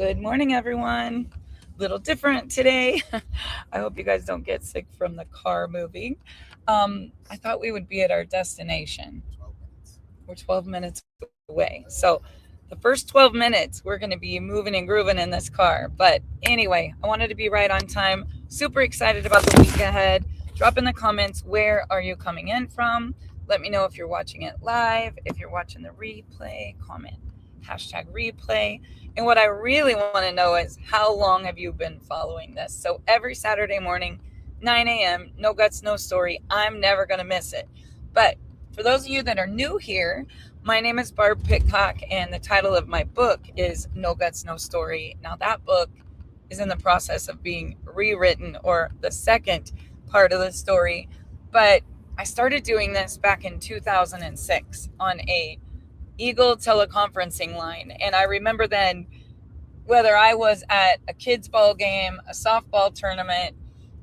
Good morning, everyone. Little different today. I hope you guys don't get sick from the car moving. I thought we would be at our destination. We're 12 minutes away. So, the first 12 minutes, we're going to be moving and grooving in this car. But anyway, I wanted to be right on time. Super excited about the week ahead. Drop in the comments, where are you coming in from? Let me know if you're watching it live. If you're watching the replay, comment #replay. And what I really want to know is, how long have you been following this? So every Saturday morning, 9 a.m., no guts, no story. I'm never going to miss it. But for those of you that are new here, my name is Barb Pitcock, and the title of my book is No Guts, No Story. Now, that book is in the process of being rewritten, or the second part of the story. But I started doing this back in 2006 on a Eagle teleconferencing line. And I remember then, whether I was at a kids' ball game, a softball tournament,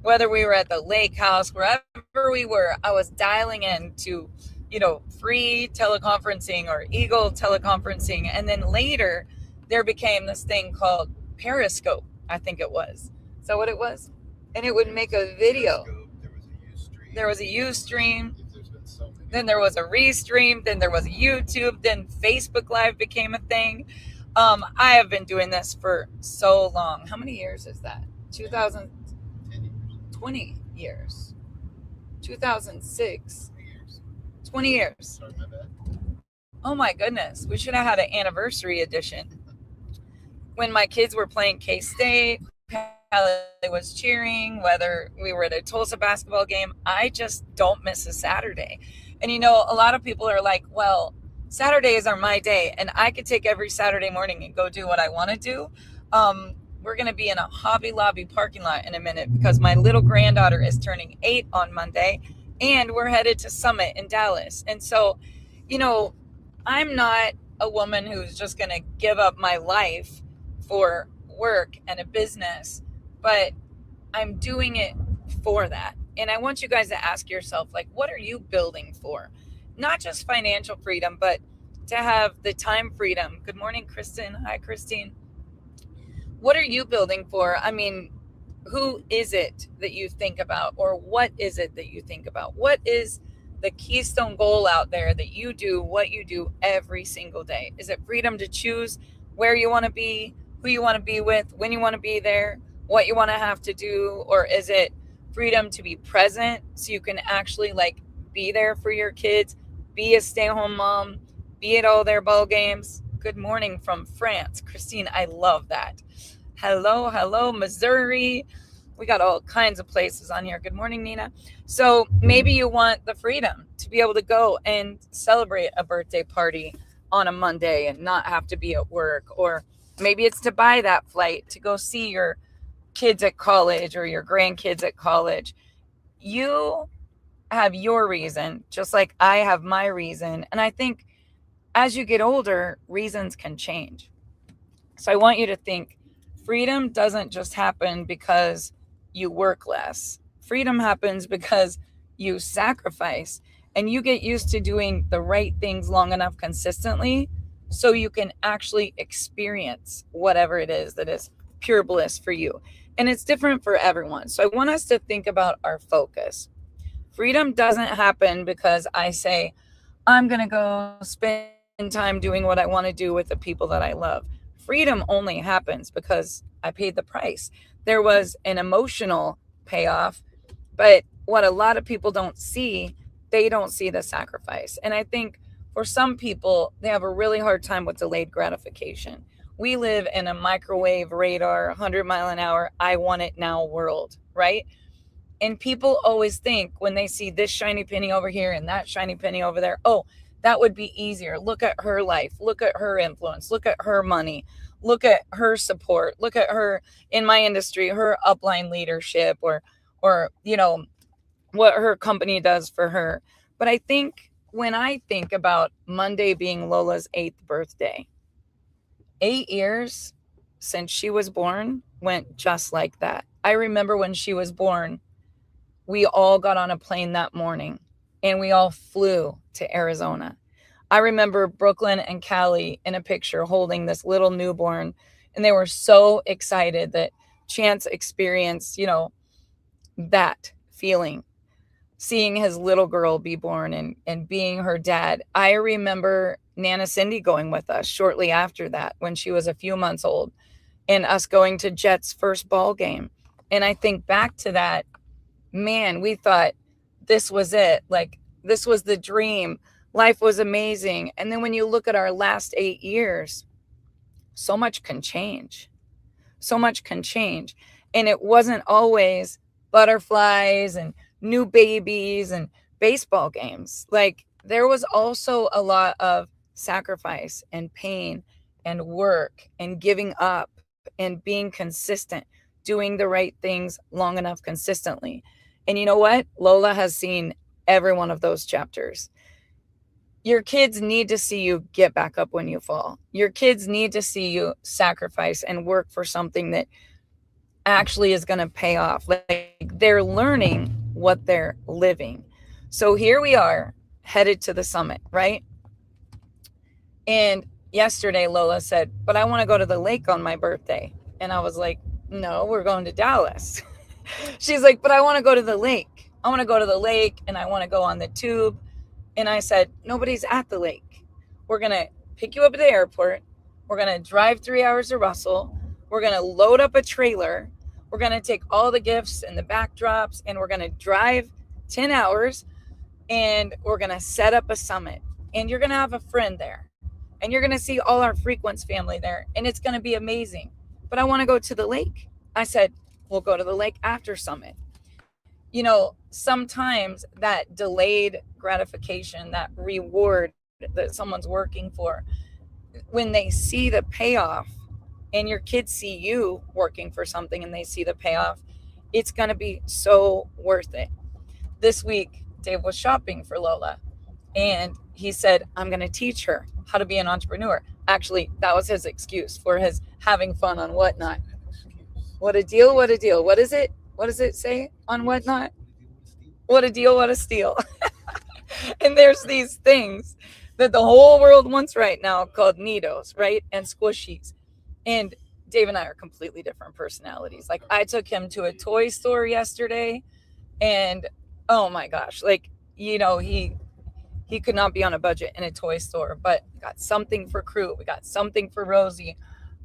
whether we were at the lake house, wherever we were, I was dialing in to, free teleconferencing or Eagle teleconferencing. And then later, there became this thing called Periscope, I think it was. Is that what it was? And it would make a video. There was a Ustream. Then there was a Restream. Then there was a YouTube. Then Facebook Live became a thing. I have been doing this for so long. How many years is that? 2020 years. 2006. 20 years. Oh my goodness. We should have had an anniversary edition. When my kids were playing K-State, Hallie was cheering, whether we were at a Tulsa basketball game, I just don't miss a Saturday. And a lot of people are like, well, Saturdays are my day, and I could take every Saturday morning and go do what I want to do. We're going to be in a Hobby Lobby parking lot in a minute, because my little granddaughter is turning 8 on Monday, and we're headed to Summit in Dallas. And so, I'm not a woman who's just going to give up my life for work and a business, but I'm doing it for that. And I want you guys to ask yourself, like, what are you building for? Not just financial freedom, but to have the time freedom. Good morning, Kristen. Hi, Christine. What are you building for? I mean, who is it that you think about, or what is it that you think about? What is the keystone goal out there that you do what you do every single day? Is it freedom to choose where you want to be, who you want to be with, when you want to be there, what you want to have to do? Or is it freedom to be present so you can actually be there for your kids, be a stay-at-home mom, be at all their ball games? Good morning from France. Christine, I love that. Hello, Missouri. We got all kinds of places on here. Good morning, Nina. So maybe you want the freedom to be able to go and celebrate a birthday party on a Monday and not have to be at work. Or maybe it's to buy that flight to go see your kids at college or your grandkids at college. You have your reason, just like I have my reason. And I think as you get older, reasons can change. So I want you to think, freedom doesn't just happen because you work less. Freedom happens because you sacrifice and you get used to doing the right things long enough consistently so you can actually experience whatever it is that is pure bliss for you. And it's different for everyone. So I want us to think about our focus. Freedom doesn't happen because I say, I'm going to go spend time doing what I want to do with the people that I love. Freedom only happens because I paid the price. There was an emotional payoff, but what a lot of people don't see, they don't see the sacrifice. And I think for some people, they have a really hard time with delayed gratification. We live in a microwave radar, 100-mile an hour, I want it now world, right? And people always think, when they see this shiny penny over here and that shiny penny over there, oh, that would be easier. Look at her life. Look at her influence. Look at her money. Look at her support. Look at her, in my industry, her upline leadership, or what her company does for her. But I think when I think about Monday being Lola's 8th birthday, 8 years since she was born went just like that. I remember when she was born, we all got on a plane that morning and we all flew to Arizona. I remember Brooklyn and Callie in a picture holding this little newborn, And they were so excited that Chance experienced, that feeling, seeing his little girl be born and being her dad. I remember Nana Cindy going with us shortly after that when she was a few months old, and us going to Jet's first ball game. And I think back to that, man, we thought this was it. Like, this was the dream. Life was amazing. And then when you look at our last 8 years, so much can change. So much can change. And it wasn't always butterflies and new babies and baseball games. Like, there was also a lot of sacrifice and pain and work and giving up and being consistent, doing the right things long enough consistently. And you know what? Lola has seen every one of those chapters. Your kids need to see you get back up when you fall. Your kids need to see you sacrifice and work for something that actually is going to pay off. Like, they're learning what they're living. So here we are, headed to the summit, right? And yesterday Lola said, but I want to go to the lake on my birthday. And I was like, no, we're going to Dallas. She's like, but I want to go to the lake. I want to go to the lake and I want to go on the tube. And I said, nobody's at the lake. We're going to pick you up at the airport. We're going to drive 3 hours to Russell. We're going to load up a trailer. We're going to take all the gifts and the backdrops, and we're going to drive 10 hours, and we're going to set up a summit. And you're going to have a friend there. And you're going to see all our Frequence family there. And it's going to be amazing. But I want to go to the lake. I said, we'll go to the lake after summit. Sometimes that delayed gratification, that reward that someone's working for, when they see the payoff, and your kids see you working for something and they see the payoff, it's going to be so worth it. This week, Dave was shopping for Lola, and he said, I'm going to teach her how to be an entrepreneur. Actually, that was his excuse for his having fun on Whatnot. What a deal, what a deal. What is it? What does it say on Whatnot? What a deal, what a steal. And there's these things that the whole world wants right now called Neatos, right? And squishies. And Dave and I are completely different personalities. Like, I took him to a toy store yesterday, and oh my gosh, he could not be on a budget in a toy store, but we got something for Crew. We got something for Rosie.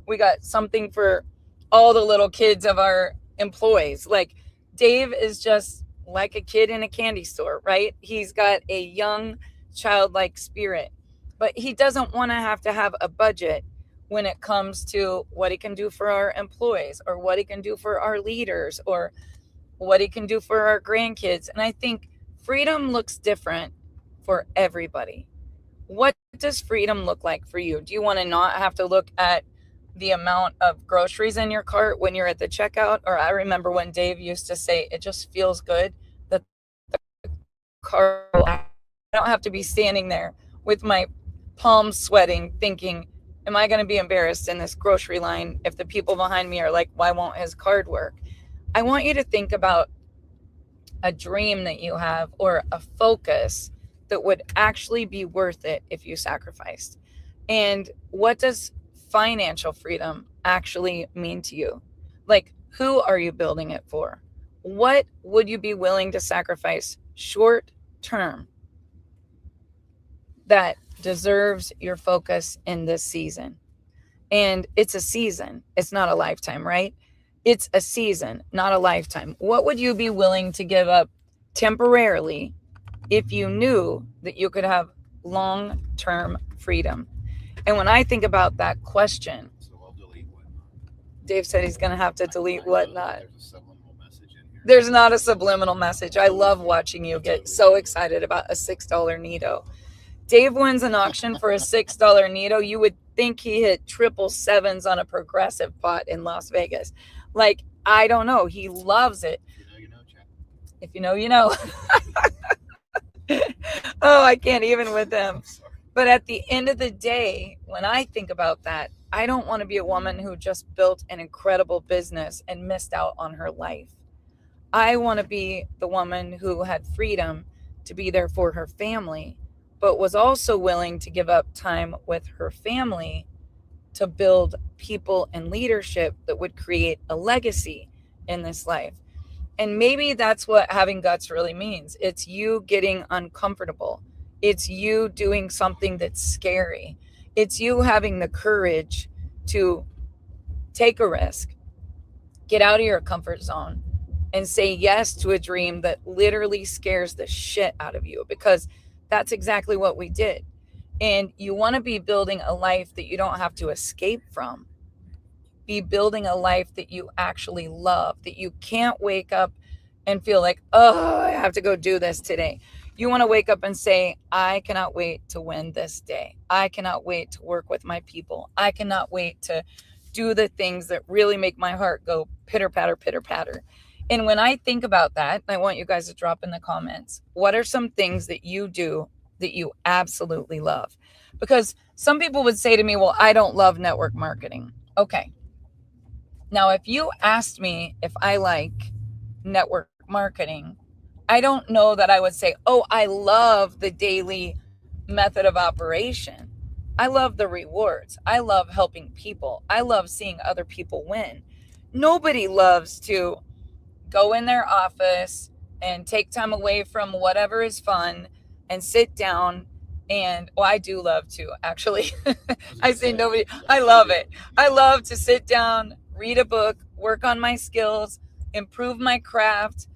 We got something for all the little kids of our employees. Like, Dave is just like a kid in a candy store, right? He's got a young, childlike spirit, but he doesn't want to have a budget when it comes to what he can do for our employees, or what he can do for our leaders, or what he can do for our grandkids. And I think freedom looks different for everybody. What does freedom look like for you? Do you want to not have to look at the amount of groceries in your cart when you're at the checkout? Or I remember when Dave used to say, it just feels good that the cart, I don't have to be standing there with my palms sweating thinking, am I going to be embarrassed in this grocery line if the people behind me are like, why won't his card work? I want you to think about a dream that you have, or a focus that would actually be worth it if you sacrificed. And what does financial freedom actually mean to you? Like, who are you building it for? What would you be willing to sacrifice short term that deserves your focus in this season? And it's a season. It's not a lifetime, right? It's a season, not a lifetime. What would you be willing to give up temporarily if you knew that you could have long-term freedom? And when I think about that question, So I'll delete Whatnot. Dave said he's going to have to delete Whatnot. There's a subliminal message in here. There's not a subliminal message. I love watching you get so excited about a $6 Neato. Dave wins an auction for a $6 Neato. You would think he hit 777s on a progressive pot in Las Vegas. Like, I don't know. He loves it. You know, Chad. If you know, you know. Oh, I can't even with them. Sorry. But at the end of the day, when I think about that, I don't want to be a woman who just built an incredible business and missed out on her life. I want to be the woman who had freedom to be there for her family, but was also willing to give up time with her family to build people and leadership that would create a legacy in this life. And maybe that's what having guts really means. It's you getting uncomfortable. It's you doing something that's scary. It's you having the courage to take a risk, get out of your comfort zone, and say yes to a dream that literally scares the shit out of you, because that's exactly what we did. And you want to be building a life that you don't have to escape from. Be building a life that you actually love, that you can't wake up and feel like, oh, I have to go do this today. You want to wake up and say, I cannot wait to win this day. I cannot wait to work with my people. I cannot wait to do the things that really make my heart go pitter patter, pitter patter. And when I think about that, I want you guys to drop in the comments, what are some things that you do that you absolutely love? Because some people would say to me, well, I don't love network marketing. Okay. Now, if you asked me if I like network marketing, I don't know that I would say, oh, I love the daily method of operation. I love the rewards. I love helping people. I love seeing other people win. Nobody loves to go in their office and take time away from whatever is fun and sit down and, well, I do love to, actually. I say nobody, I love it. I love to sit down, read a book, work on my skills, improve my craft,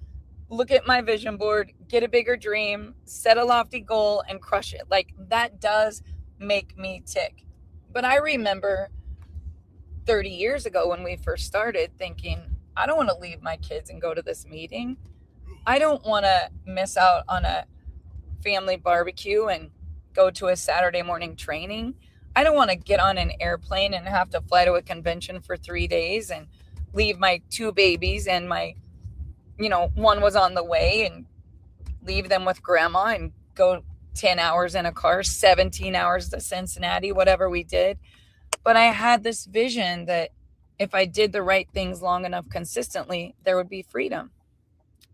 look at my vision board, get a bigger dream, set a lofty goal, and crush it. Like, that does make me tick. But I remember 30 years ago when we first started thinking, I don't want to leave my kids and go to this meeting. I don't want to miss out on a family barbecue and go to a Saturday morning training. I don't want to get on an airplane and have to fly to a convention for 3 days and leave my 2 babies and my, one was on the way, and leave them with grandma and go 10 hours in a car, 17 hours to Cincinnati, whatever we did. But I had this vision that if I did the right things long enough consistently, there would be freedom.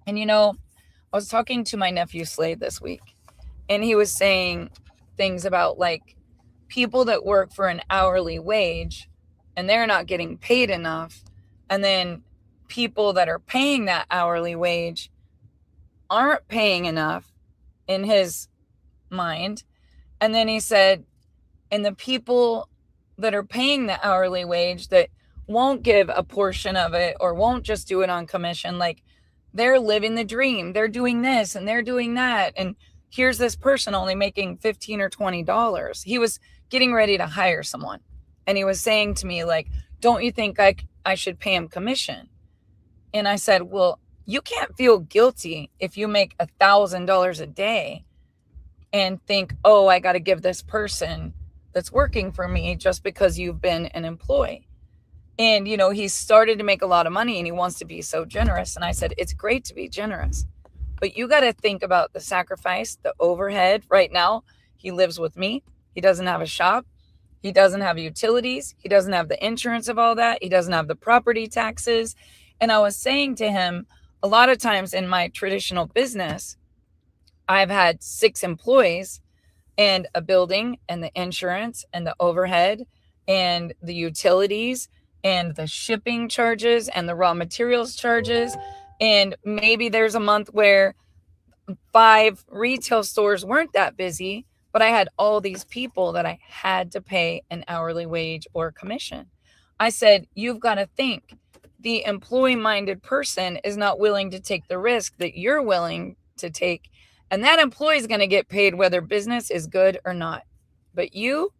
And, I was talking to my nephew Slade this week, and he was saying things about like people that work for an hourly wage and they're not getting paid enough. And then people that are paying that hourly wage aren't paying enough in his mind. And then he said, and the people that are paying the hourly wage that won't give a portion of it or won't just do it on commission, like they're living the dream. They're doing this and they're doing that. And here's this person only making $15 or $20. He was getting ready to hire someone. And he was saying to me, like, don't you think I should pay him commission? And I said, well, you can't feel guilty if you make $1,000 a day and think, oh, I got to give this person that's working for me just because you've been an employee. And, he started to make a lot of money and he wants to be so generous. And I said, it's great to be generous, but you got to think about the sacrifice, the overhead. Right now, he lives with me. He doesn't have a shop. He doesn't have utilities. He doesn't have the insurance of all that. He doesn't have the property taxes. And I was saying to him, a lot of times in my traditional business, I've had 6 employees and a building and the insurance and the overhead and the utilities and the shipping charges and the raw materials charges. And maybe there's a month where 5 retail stores weren't that busy, but I had all these people that I had to pay an hourly wage or commission. I said, you've got to think. The employee-minded person is not willing to take the risk that you're willing to take. And that employee is going to get paid whether business is good or not. But you're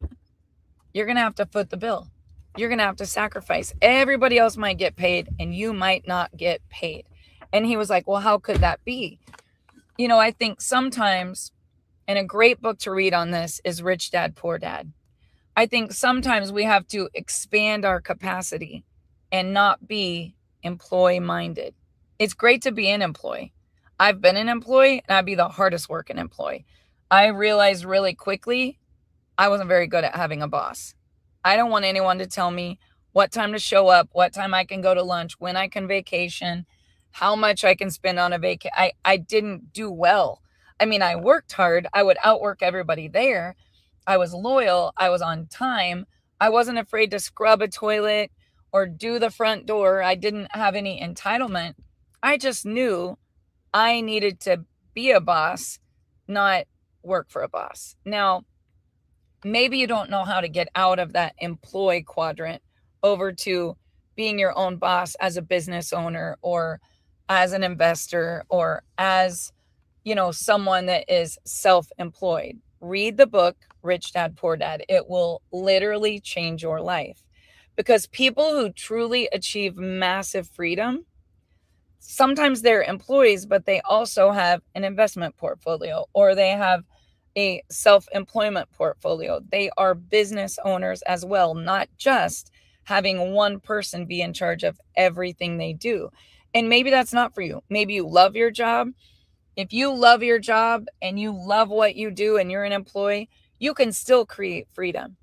going to have to foot the bill. You're going to have to sacrifice. Everybody else might get paid and you might not get paid. And he was like, well, how could that be? I think sometimes, and a great book to read on this is Rich Dad, Poor Dad. I think sometimes we have to expand our capacity and not be employee-minded. It's great to be an employee. I've been an employee and I'd be the hardest working employee. I realized really quickly I wasn't very good at having a boss. I don't want anyone to tell me what time to show up, what time I can go to lunch, when I can vacation, how much I can spend on a vacation. I didn't do well. I mean, I worked hard. I would outwork everybody there. I was loyal. I was on time. I wasn't afraid to scrub a toilet or do the front door. I didn't have any entitlement. I just knew I needed to be a boss, not work for a boss. Now, maybe you don't know how to get out of that employee quadrant over to being your own boss as a business owner or as an investor or as, someone that is self-employed. Read the book, Rich Dad, Poor Dad. It will literally change your life, because people who truly achieve massive freedom, sometimes they're employees, but they also have an investment portfolio or they have a self-employment portfolio. They are business owners as well, not just having one person be in charge of everything they do. And maybe that's not for you. Maybe you love your job. If you love your job and you love what you do and you're an employee, you can still create freedom.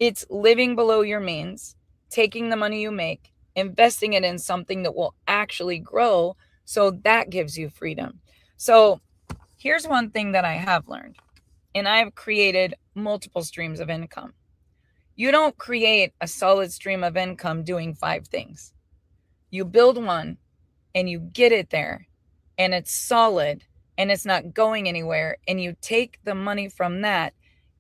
It's living below your means, taking the money you make, investing it in something that will actually grow. So that gives you freedom. So here's one thing that I have learned, and I've created multiple streams of income. You don't create a solid stream of income doing 5 things. You build one and you get it there and it's solid and it's not going anywhere. And you take the money from that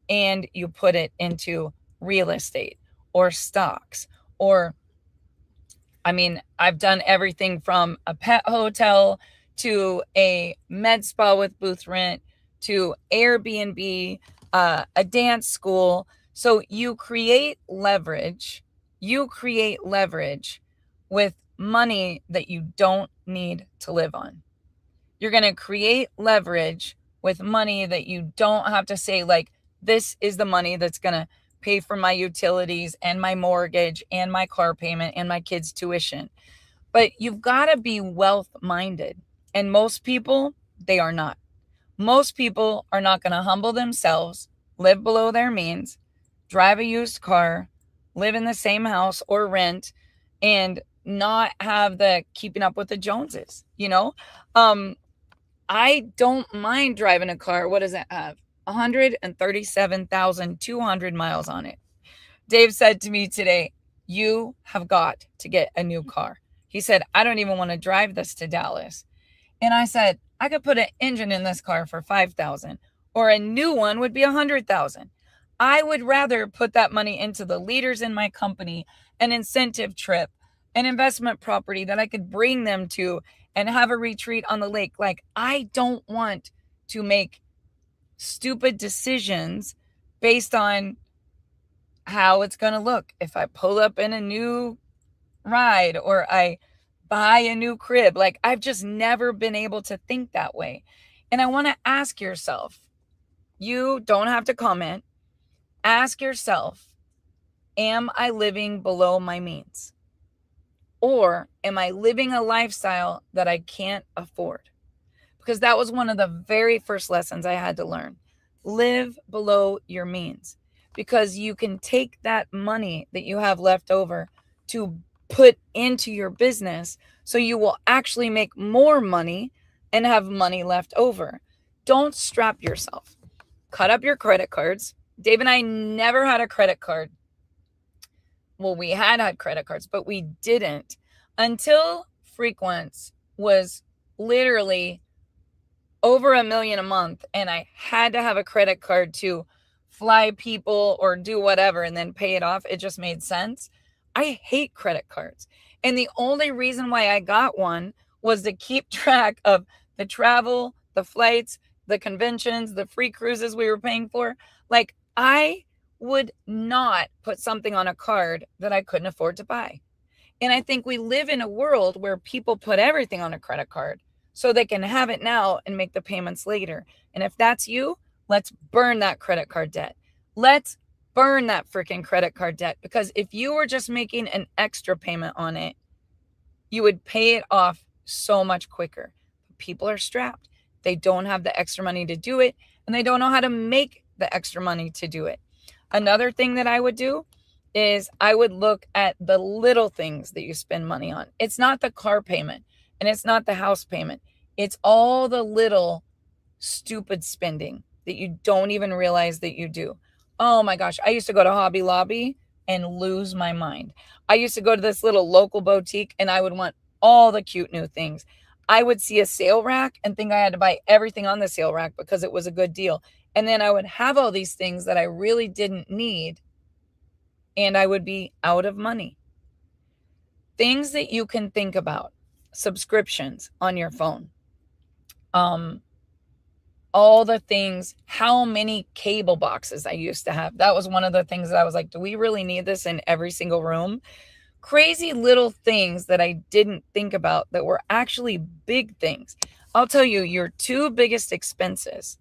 and you put it into real estate or stocks or, I've done everything from a pet hotel to a med spa with booth rent to Airbnb, a dance school. So you create leverage. You create leverage with money that you don't need to live on. You're going to create leverage with money that you don't have to say, like, this is the money that's going to pay for my utilities and my mortgage and my car payment and my kids' tuition. But you've got to be wealth-minded. And most people, they are not. Most people are not going to humble themselves, live below their means, drive a used car, live in the same house or rent, and not have the keeping up with the Joneses, I don't mind driving a car. What does it have? 137,200 miles on it. Dave said to me today, you have got to get a new car. He said, I don't even want to drive this to Dallas. And I said, I could put an engine in this car for 5,000, or a new one would be 100,000. I would rather put that money into the leaders in my company, an incentive trip, an investment property that I could bring them to and have a retreat on the lake. Like, I don't want to make stupid decisions based on how it's going to look. If I pull up in a new ride or I buy a new crib, like, I've just never been able to think that way. And I want to ask yourself, you don't have to comment. Ask yourself, am I living below my means? Or am I living a lifestyle that I can't afford? Because that was one of the very first lessons I had to learn. Live below your means, because you can take that money that you have left over to put into your business so you will actually make more money and have money left over. Don't strap yourself. Cut up your credit cards. Dave and I never had a credit card. Well, we had credit cards, but we didn't until Frequence was literally over $1 million a month. And I had to have a credit card to fly people or do whatever and then pay it off. It just made sense. I hate credit cards. And the only reason why I got one was to keep track of the travel, the flights, the conventions, the free cruises we were paying for. Like, I would not put something on a card that I couldn't afford to buy. And I think we live in a world where people put everything on a credit card so they can have it now and make the payments later. And if that's you, let's burn that credit card debt. Let's burn that freaking credit card debt, because if you were just making an extra payment on it, you would pay it off so much quicker. People are strapped. They don't have the extra money to do it, and they don't know how to make the extra money to do it. Another thing that I would do is I would look at the little things that you spend money on. It's not the car payment and it's not the house payment. It's all the little stupid spending that you don't even realize that you do. Oh my gosh. I used to go to Hobby Lobby and lose my mind. I used to go to this little local boutique and I would want all the cute new things. I would see a sale rack and think I had to buy everything on the sale rack because it was a good deal. And then I would have all these things that I really didn't need, and I would be out of money. Things that you can think about: subscriptions on your phone, all the things, how many cable boxes I used to have. That was one of the things that I was like, do we really need this in every single room? Crazy little things that I didn't think about that were actually big things. I'll tell you, your two biggest expenses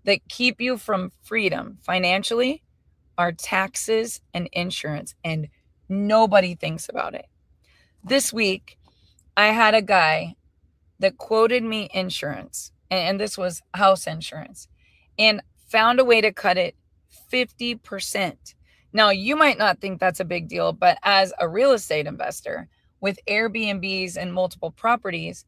that keep you from freedom financially are taxes and insurance, and nobody thinks about it. This week, I had a guy that quoted me insurance, and this was house insurance, and found a way to cut it 50%. Now, you might not think that's a big deal, but as a real estate investor with Airbnbs and multiple properties,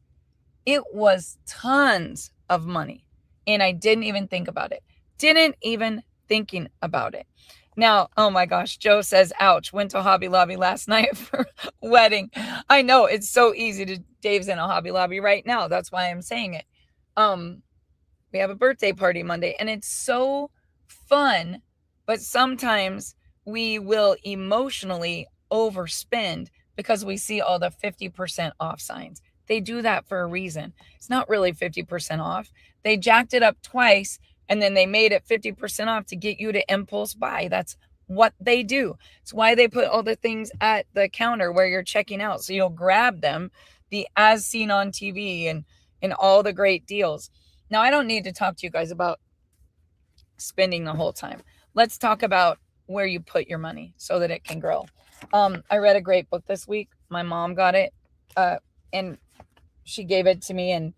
it was tons of money. And I didn't even think about it. Didn't even thinking about it. Now, oh my gosh, Joe says, ouch, went to Hobby Lobby last night for a wedding. I know, it's so easy to, Dave's in a Hobby Lobby right now. That's why I'm saying it. We have a birthday party Monday and it's so fun, but sometimes we will emotionally overspend because we see all the 50% off signs. They do that for a reason. It's not really 50% off. They jacked it up twice and then they made it 50% off to get you to impulse buy. That's what they do. It's why they put all the things at the counter where you're checking out. So you'll grab them, the as seen on TV and all the great deals. Now, I don't need to talk to you guys about spending the whole time. Let's talk about where you put your money so that it can grow. I read a great book this week. My mom got it and she gave it to me, and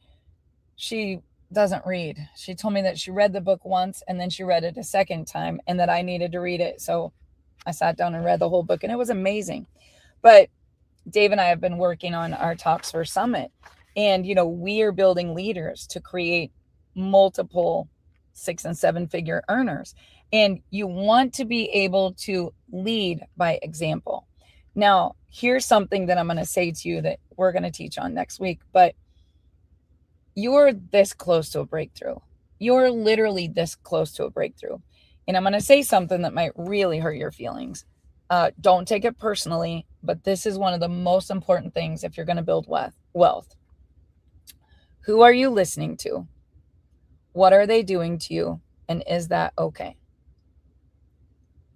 she doesn't read. She told me that she read the book once and then she read it a second time and that I needed to read it. So I sat down and read the whole book and it was amazing. But Dave and I have been working on our Talks for Summit, and we are building leaders to create multiple 6 and 7 figure earners. And you want to be able to lead by example. Now, here's something that I'm going to say to you that we're going to teach on next week, but you're this close to a breakthrough. You're literally this close to a breakthrough. And I'm going to say something that might really hurt your feelings. Don't take it personally, but this is one of the most important things if you're going to build wealth. Who are you listening to? What are they doing to you? And is that okay?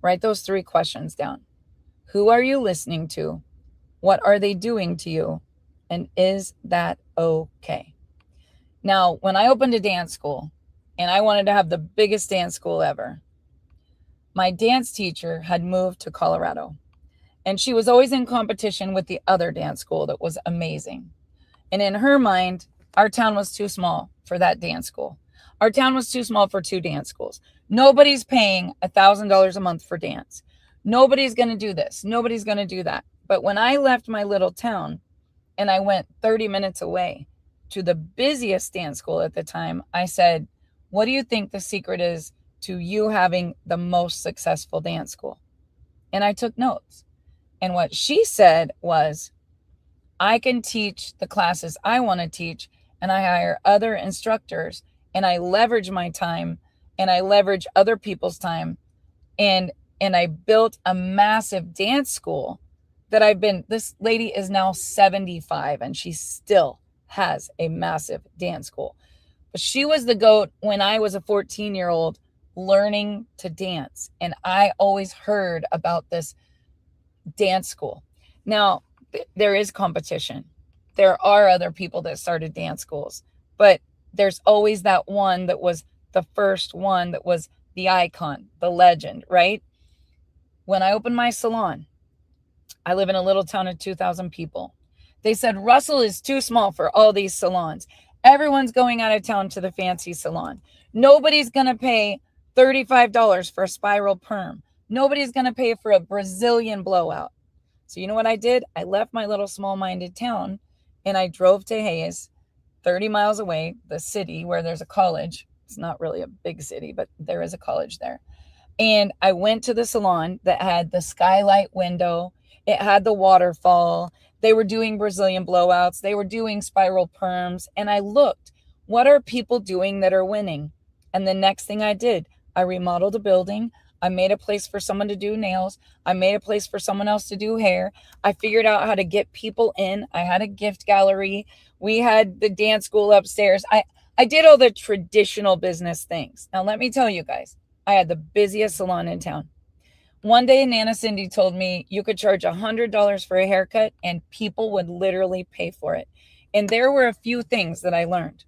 Write those 3 questions down. Who are you listening to? What are they doing to you? And is that okay? Now, when I opened a dance school and I wanted to have the biggest dance school ever, my dance teacher had moved to Colorado and she was always in competition with the other dance school that was amazing. And in her mind, our town was too small for that dance school. Our town was too small for 2 dance schools. Nobody's paying $1,000 a month for dance. Nobody's going to do this. Nobody's going to do that. But when I left my little town and I went 30 minutes away to the busiest dance school at the time, I said, what do you think the secret is to you having the most successful dance school? And I took notes. And what she said was, I can teach the classes I want to teach, and I hire other instructors, and I leverage my time, and I leverage other people's time. And I built a massive dance school that this lady is now 75 and she still has a massive dance school. But she was the GOAT when I was a 14-year-old learning to dance. And I always heard about this dance school. Now, there is competition. There are other people that started dance schools, but there's always that one that was the first one, that was the icon, the legend, right? When I opened my salon, I live in a little town of 2,000 people. They said, Russell is too small for all these salons. Everyone's going out of town to the fancy salon. Nobody's going to pay $35 for a spiral perm. Nobody's going to pay for a Brazilian blowout. So you know what I did? I left my little small-minded town and I drove to Hayes, 30 miles away, the city where there's a college. It's not really a big city, but there is a college there. And I went to the salon that had the skylight window. It had the waterfall. They were doing Brazilian blowouts. They were doing spiral perms. And I looked, what are people doing that are winning? And the next thing I did, I remodeled a building. I made a place for someone to do nails. I made a place for someone else to do hair. I figured out how to get people in. I had a gift gallery. We had the dance school upstairs. I did all the traditional business things. Now, let me tell you guys, I had the busiest salon in town. One day, Nana Cindy told me you could charge $100 for a haircut and people would literally pay for it. And there were a few things that I learned.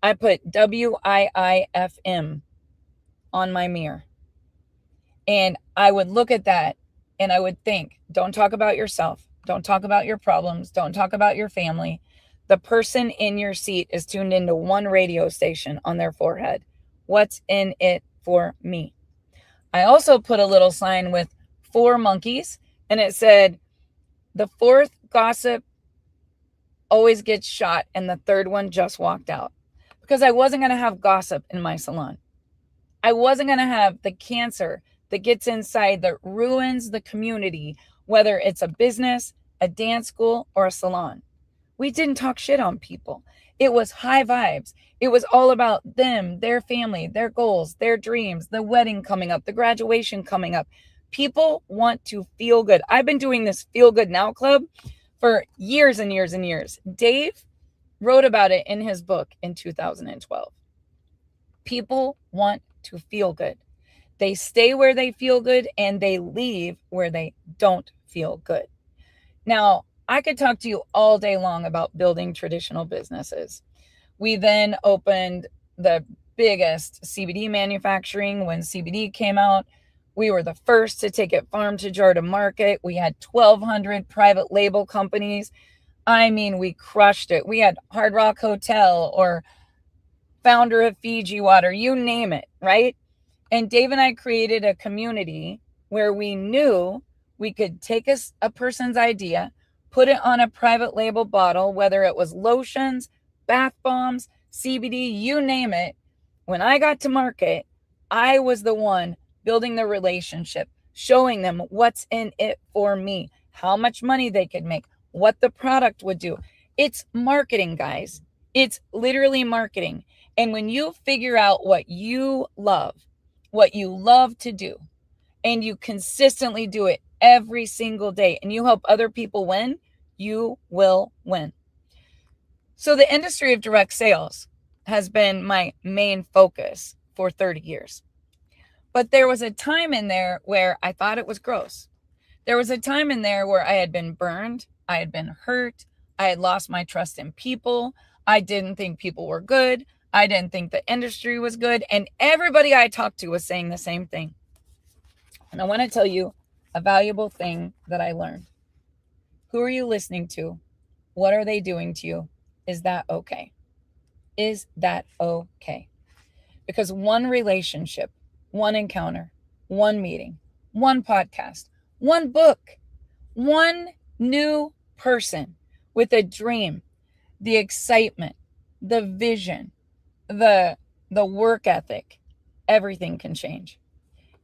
I put WIIFM on my mirror. And I would look at that and I would think, don't talk about yourself. Don't talk about your problems. Don't talk about your family. The person in your seat is tuned into one radio station on their forehead. What's in it for me? I also put a little sign with 4 monkeys and it said, the 4th gossip always gets shot and the 3rd one just walked out. Because I wasn't going to have gossip in my salon. I wasn't going to have the cancer that gets inside that ruins the community, whether it's a business, a dance school, or a salon. We didn't talk shit on people. It was high vibes. It was all about them, their family, their goals, their dreams, the wedding coming up, the graduation coming up. People want to feel good. I've been doing this Feel Good Now Club for years and years and years. Dave wrote about it in his book in 2012. People want to feel good. They stay where they feel good and they leave where they don't feel good. Now, I could talk to you all day long about building traditional businesses. We then opened the biggest CBD manufacturing when CBD came out. We were the first to take it farm to jar to market. We had 1,200 private label companies. I mean, we crushed it. We had Hard Rock Hotel or founder of Fiji Water, you name it, right? And Dave and I created a community where we knew we could take a person's idea, put it on a private label bottle, whether it was lotions, bath bombs, CBD, you name it. When I got to market, I was the one building the relationship, showing them what's in it for me, how much money they could make, what the product would do. It's marketing, guys. It's literally marketing. And when you figure out what you love to do, and you consistently do it every single day, and you help other people win, you will win. So the industry of direct sales has been my main focus for 30 years. But there was a time in there where I thought it was gross. There was a time in there where I had been burned, I had been hurt, I had lost my trust in people, I didn't think people were good, I didn't think the industry was good, and everybody I talked to was saying the same thing. And I want to tell you a valuable thing that I learned. Who are you listening to? What are they doing to you? Is that okay? Is that okay? Because one relationship, one encounter, one meeting, one podcast, one book, one new person with a dream, the excitement, the vision, the work ethic, everything can change.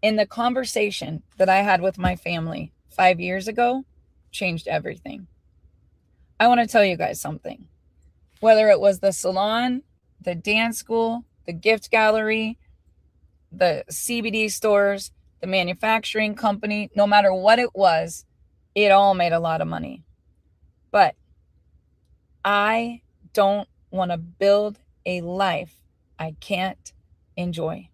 And the conversation that I had with my family 5 years ago changed everything. I want to tell you guys something. Whether it was the salon, the dance school, the gift gallery, the CBD stores, the manufacturing company, no matter what it was, it all made a lot of money. But I don't want to build a life I can't enjoy.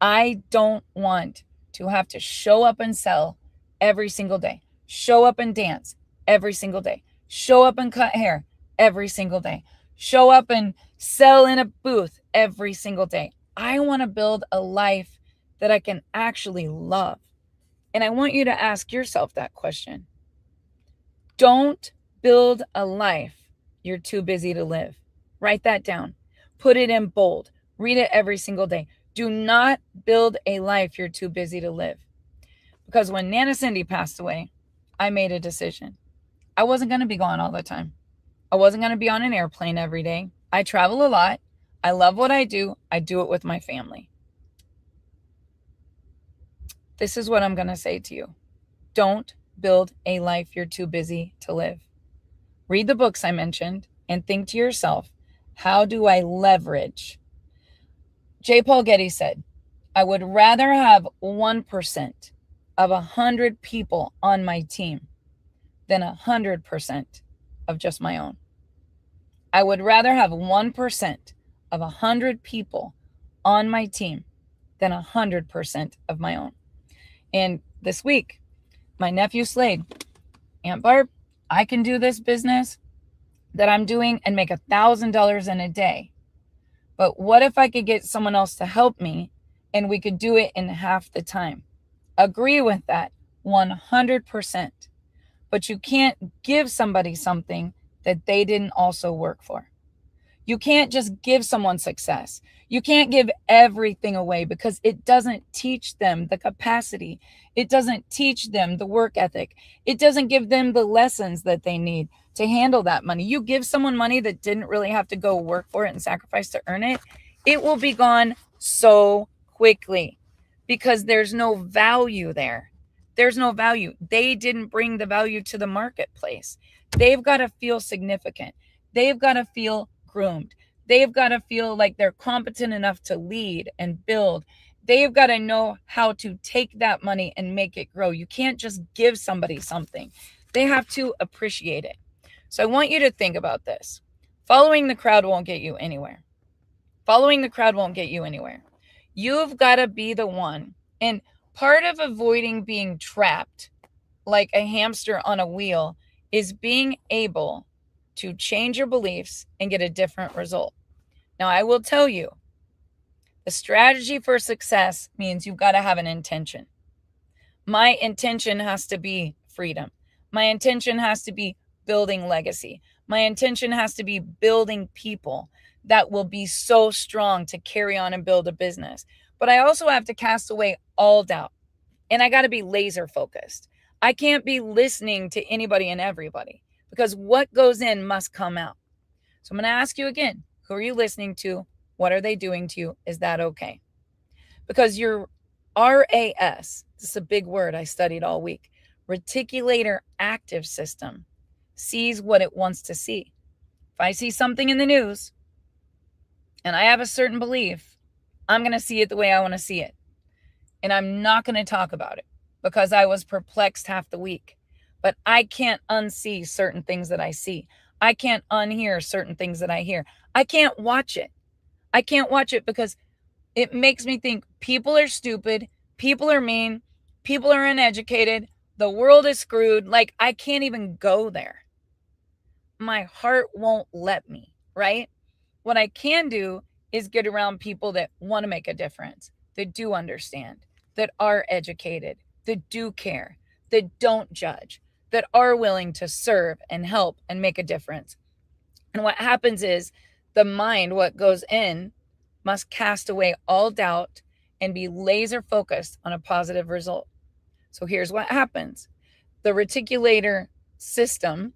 I don't want to have to show up and sell every single day, show up and dance every single day, show up and cut hair every single day, show up and sell in a booth every single day. I want to build a life that I can actually love. And I want you to ask yourself that question. Don't build a life you're too busy to live. Write that down. Put it in bold. Read it every single day. Do not build a life you're too busy to live. Because when Nana Cindy passed away, I made a decision. I wasn't going to be gone all the time. I wasn't going to be on an airplane every day. I travel a lot. I love what I do. I do it with my family. this is what I'm going to say to you. Don't build a life you're too busy to live. Read the books I mentioned and think to yourself, how do I leverage? J. Paul Getty said, I would rather have 1% of 100 people on my team than 100% of just my own. I would rather have 1% of 100 people on my team than 100% of my own. And this week, my nephew Slade, Aunt Barb, I can do this business that I'm doing and make $1,000 in a day. But what if I could get someone else to help me and we could do it in half the time? Agree with that 100%. But you can't give somebody something that they didn't also work for. You can't just give someone success. You can't give everything away because it doesn't teach them the capacity. It doesn't teach them the work ethic. It doesn't give them the lessons that they need to handle that money. You give someone money that didn't really have to go work for it and sacrifice to earn it, it will be gone so quickly because there's no value there. There's no value. They didn't bring the value to the marketplace. They've got to feel significant. They've got to feel groomed. They've got to feel like they're competent enough to lead and build. They've got to know how to take that money and make it grow. You can't just give somebody something. They have to appreciate it. So I want you to think about this. Following the crowd won't get you anywhere. Following the crowd won't get you anywhere. You've got to be the one. And part of avoiding being trapped like a hamster on a wheel is being able to change your beliefs and get a different result. Now, I will tell you, the strategy for success means you've got to have an intention. My intention has to be freedom. My intention has to be building legacy. My intention has to be building people that will be so strong to carry on and build a business. But I also have to cast away all doubt. And I got to be laser focused. I can't be listening to anybody and everybody because what goes in must come out. So I'm going to ask you again, who are you listening to? What are they doing to you? Is that okay? Because your RAS, this is a big word I studied all week, reticular active system, sees what it wants to see. If I see something in the news and I have a certain belief, I'm going to see it the way I want to see it. And I'm not going to talk about it because I was perplexed half the week. But I can't unsee certain things that I see. I can't unhear certain things that I hear. I can't watch it. I can't watch it because it makes me think people are stupid. People are mean. People are uneducated. The world is screwed. Like, I can't even go there. My heart won't let me, right? What I can do is get around people that want to make a difference, that do understand, that are educated, that do care, that don't judge, that are willing to serve and help and make a difference. And what happens is the mind, what goes in, must cast away all doubt and be laser focused on a positive result. So here's what happens. The reticular system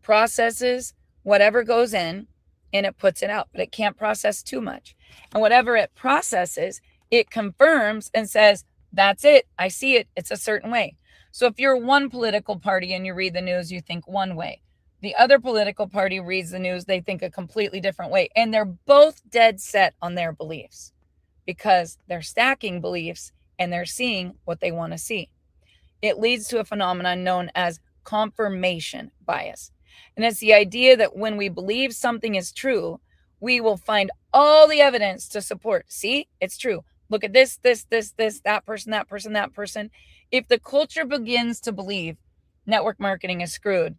processes whatever goes in and it puts it out, but it can't process too much. And whatever it processes, it confirms and says, that's it. I see it. It's a certain way. So if you're one political party and you read the news, you think one way. The other political party reads the news, they think a completely different way. And they're both dead set on their beliefs because they're stacking beliefs and they're seeing what they want to see. It leads to a phenomenon known as confirmation bias. And it's the idea that when we believe something is true, we will find all the evidence to support. See, it's true. Look at this, that person. If the culture begins to believe network marketing is screwed,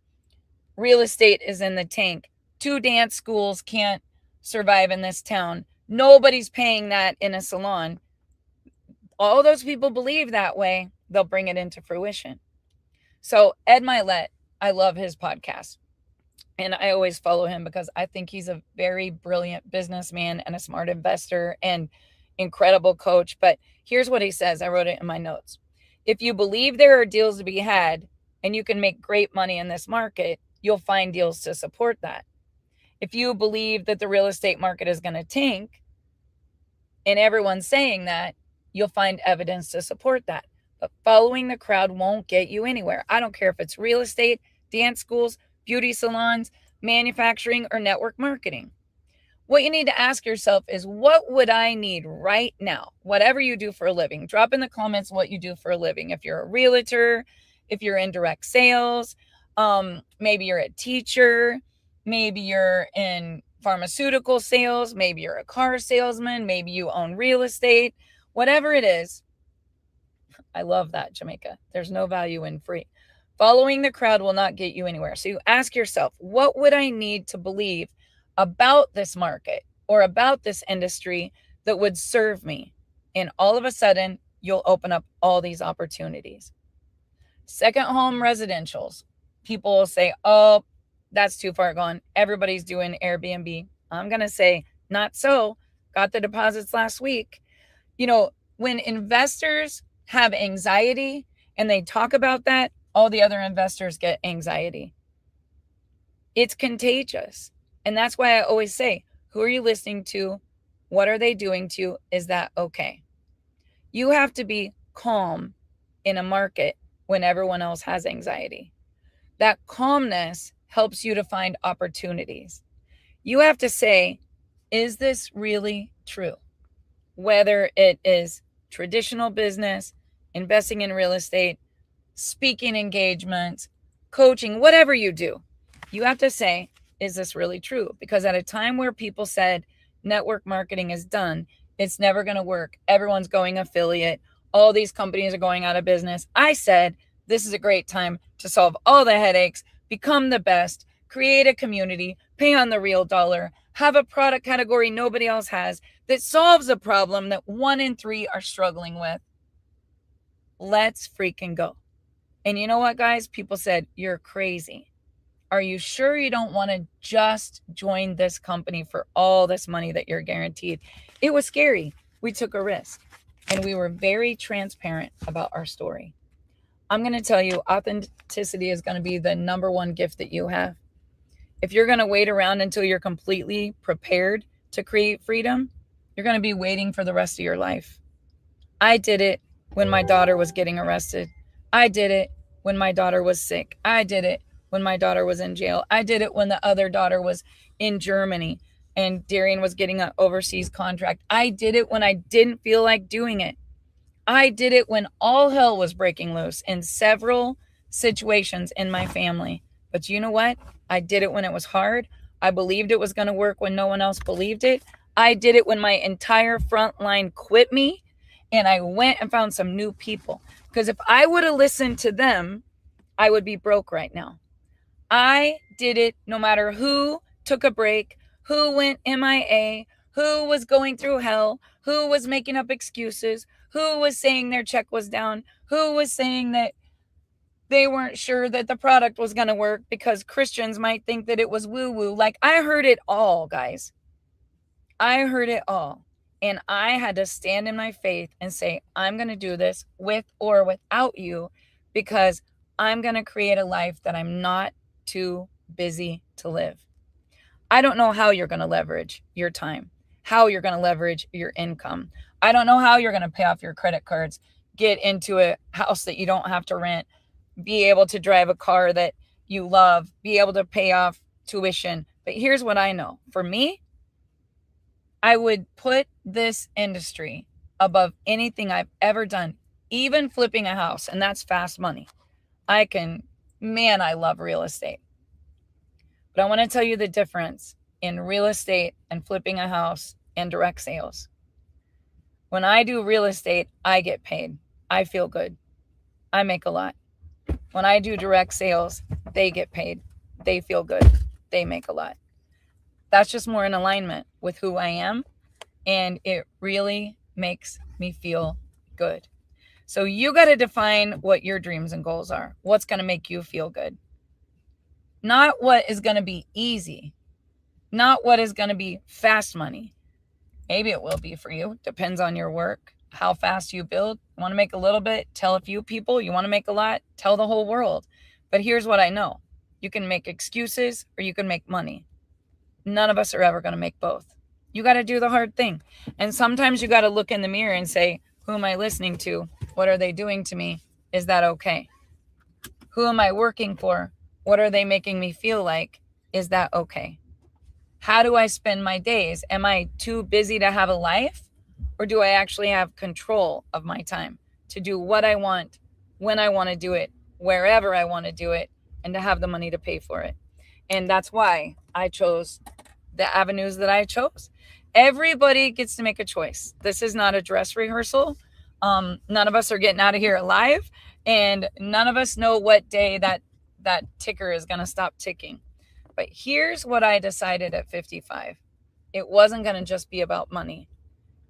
real estate is in the tank, 2 dance schools can't survive in this town, nobody's paying that in a salon, all those people believe that way, they'll bring it into fruition. So Ed Mylett, I love his podcast. And I always follow him because I think he's a very brilliant businessman and a smart investor and incredible coach. But here's what he says. I wrote it in my notes. If you believe there are deals to be had and you can make great money in this market, you'll find deals to support that. If you believe that the real estate market is going to tank and everyone's saying that, you'll find evidence to support that. But following the crowd won't get you anywhere. I don't care if it's real estate, dance schools, beauty salons, manufacturing, or network marketing. What you need to ask yourself is, what would I need right now? Whatever you do for a living. Drop in the comments what you do for a living. If you're a realtor, if you're in direct sales, maybe you're a teacher, maybe you're in pharmaceutical sales, maybe you're a car salesman, maybe you own real estate, whatever it is. I love that, Jamaica. There's no value in free. Following the crowd will not get you anywhere. So you ask yourself, what would I need to believe about this market or about this industry that would serve me? And all of a sudden, you'll open up all these opportunities. Second home residentials. People will say, oh, that's too far gone. Everybody's doing Airbnb. I'm going to say, not so. Got the deposits last week. You know, when investors have anxiety and they talk about that, all the other investors get anxiety. It's contagious. And that's why I always say, who are you listening to? What are they doing to you? Is that okay? You have to be calm in a market when everyone else has anxiety. That calmness helps you to find opportunities. You have to say, is this really true? Whether it is traditional business, investing in real estate, speaking engagements, coaching, whatever you do, you have to say, is this really true? Because at a time where people said network marketing is done, it's never going to work, everyone's going affiliate, all these companies are going out of business, I said, this is a great time to solve all the headaches, become the best, create a community, pay on the real dollar, have a product category nobody else has that solves a problem that 1 in 3 are struggling with. Let's freaking go. And you know what, guys? People said, you're crazy. Are you sure you don't want to just join this company for all this money that you're guaranteed? It was scary. We took a risk and we were very transparent about our story. I'm going to tell you, authenticity is going to be the number one gift that you have. If you're going to wait around until you're completely prepared to create freedom, you're going to be waiting for the rest of your life. I did it when my daughter was getting arrested. I did it when my daughter was sick. I did it when my daughter was in jail. I did it when the other daughter was in Germany and Darian was getting an overseas contract. I did it when I didn't feel like doing it. I did it when all hell was breaking loose in several situations in my family. But you know what? I did it when it was hard. I believed it was going to work when no one else believed it. I did it when my entire front line quit me and I went and found some new people. Because if I would have listened to them, I would be broke right now. I did it no matter who took a break, who went MIA, who was going through hell, who was making up excuses, who was saying their check was down, who was saying that they weren't sure that the product was going to work because Christians might think that it was woo-woo. Like, I heard it all, guys. I heard it all. And I had to stand in my faith and say, I'm going to do this with or without you because I'm going to create a life that I'm not too busy to live. I don't know how you're going to leverage your time, how you're going to leverage your income. I don't know how you're going to pay off your credit cards, get into a house that you don't have to rent, be able to drive a car that you love, be able to pay off tuition. But here's what I know. For me, I would put this industry above anything I've ever done, even flipping a house. And that's fast money. I love real estate. But I want to tell you the difference in real estate and flipping a house and direct sales. When I do real estate, I get paid. I feel good. I make a lot. When I do direct sales, they get paid. They feel good. They make a lot. That's just more in alignment with who I am. And it really makes me feel good. So you got to define what your dreams and goals are. What's going to make you feel good? Not what is going to be easy. Not what is going to be fast money. Maybe it will be for you. Depends on your work, how fast you build. You want to make a little bit? Tell a few people. You want to make a lot? Tell the whole world. But here's what I know. You can make excuses or you can make money. None of us are ever going to make both. You got to do the hard thing. And sometimes you got to look in the mirror and say, who am I listening to? What are they doing to me? Is that okay? Who am I working for? What are they making me feel like? Is that okay? How do I spend my days? Am I too busy to have a life? Or do I actually have control of my time to do what I want, when I want to do it, wherever I want to do it, and to have the money to pay for it? And that's why I chose the avenues that I chose. Everybody gets to make a choice. This is not a dress rehearsal. None of us are getting out of here alive, and none of us know what day that ticker is going to stop ticking. But here's what I decided at 55. It wasn't going to just be about money.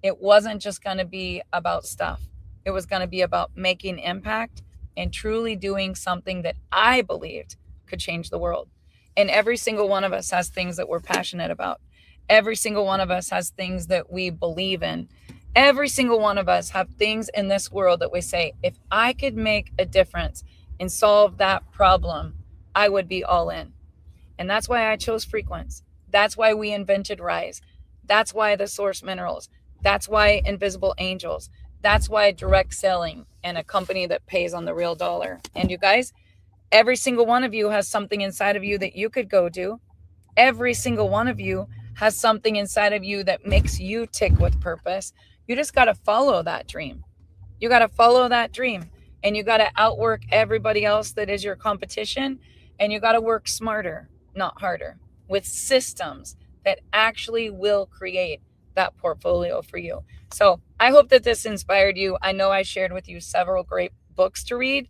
It wasn't just going to be about stuff. It was going to be about making impact and truly doing something that I believed could change the world. And every single one of us has things that we're passionate about. Every single one of us has things that we believe in. Every single one of us have things in this world that we say, if I could make a difference and solve that problem, I would be all in. And that's why I chose Frequenz. That's why we invented Rise. That's why the Source Minerals. That's why Invisible Angels. That's why direct selling and a company that pays on the real dollar. And you guys, every single one of you has something inside of you that you could go do. Every single one of you has something inside of you that makes you tick with purpose. You just got to follow that dream. You got to follow that dream, and you got to outwork everybody else that is your competition. And you got to work smarter, not harder, with systems that actually will create that portfolio for you. So I hope that this inspired you. I know I shared with you several great books to read.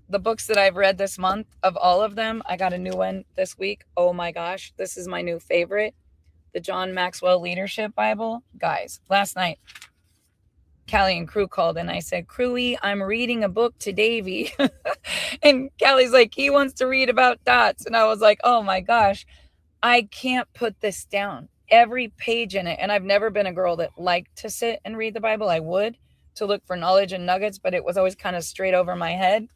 The books that I've read this month, of all of them, I got a new one this week. Oh my gosh, this is my new favorite. The John Maxwell Leadership Bible. Guys, last night, Callie and Crew called and I said, Crewy, I'm reading a book to Davey. And Callie's like, he wants to read about dots. And I was like, oh my gosh, I can't put this down. Every page in it. And I've never been a girl that liked to sit and read the Bible. I would, to look for knowledge and nuggets, but it was always kind of straight over my head.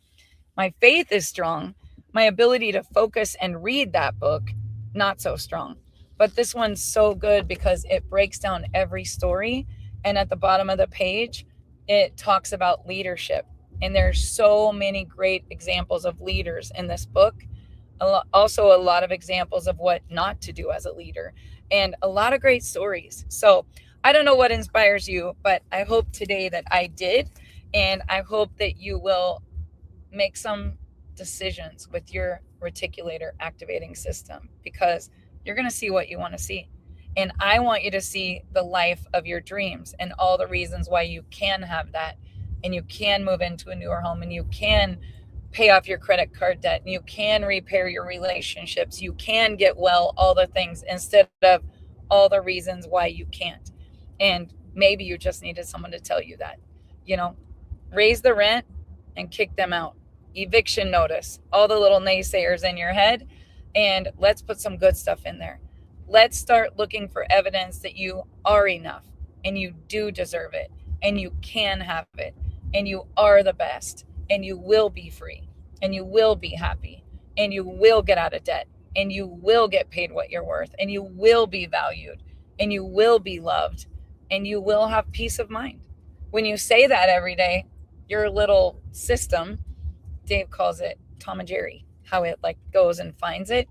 My faith is strong. My ability to focus and read that book, not so strong. But this one's so good because it breaks down every story. And at the bottom of the page, it talks about leadership. And there's so many great examples of leaders in this book. Also, a lot of examples of what not to do as a leader. And a lot of great stories. So I don't know what inspires you, but I hope today that I did. And I hope that you will make some decisions with your reticulator activating system, because you're going to see what you want to see. And I want you to see the life of your dreams and all the reasons why you can have that, and you can move into a newer home, and you can pay off your credit card debt, and you can repair your relationships. You can get well, all the things, instead of all the reasons why you can't. And maybe you just needed someone to tell you that, raise the rent and kick them out. Eviction notice, all the little naysayers in your head, and let's put some good stuff in there. Let's start looking for evidence that you are enough, and you do deserve it, and you can have it, and you are the best, and you will be free, and you will be happy, and you will get out of debt, and you will get paid what you're worth, and you will be valued, and you will be loved, and you will have peace of mind. When you say that every day, your little system, Dave calls it Tom and Jerry, how it goes and finds it.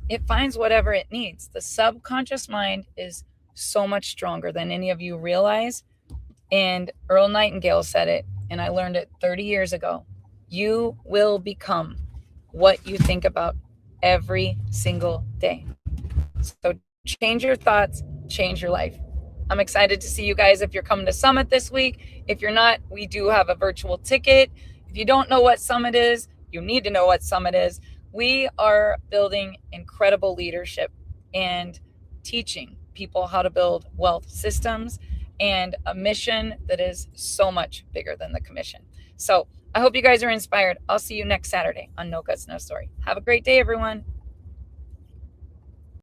It finds whatever it needs. The subconscious mind is so much stronger than any of you realize. And Earl Nightingale said it, and I learned it 30 years ago. You will become what you think about every single day. So change your thoughts, change your life. I'm excited to see you guys if you're coming to Summit this week. If you're not, we do have a virtual ticket. If you don't know what Summit is, you need to know what Summit is. We are building incredible leadership and teaching people how to build wealth systems and a mission that is so much bigger than the commission. So I hope you guys are inspired. I'll see you next Saturday on No Guts, No Story. Have a great day, everyone.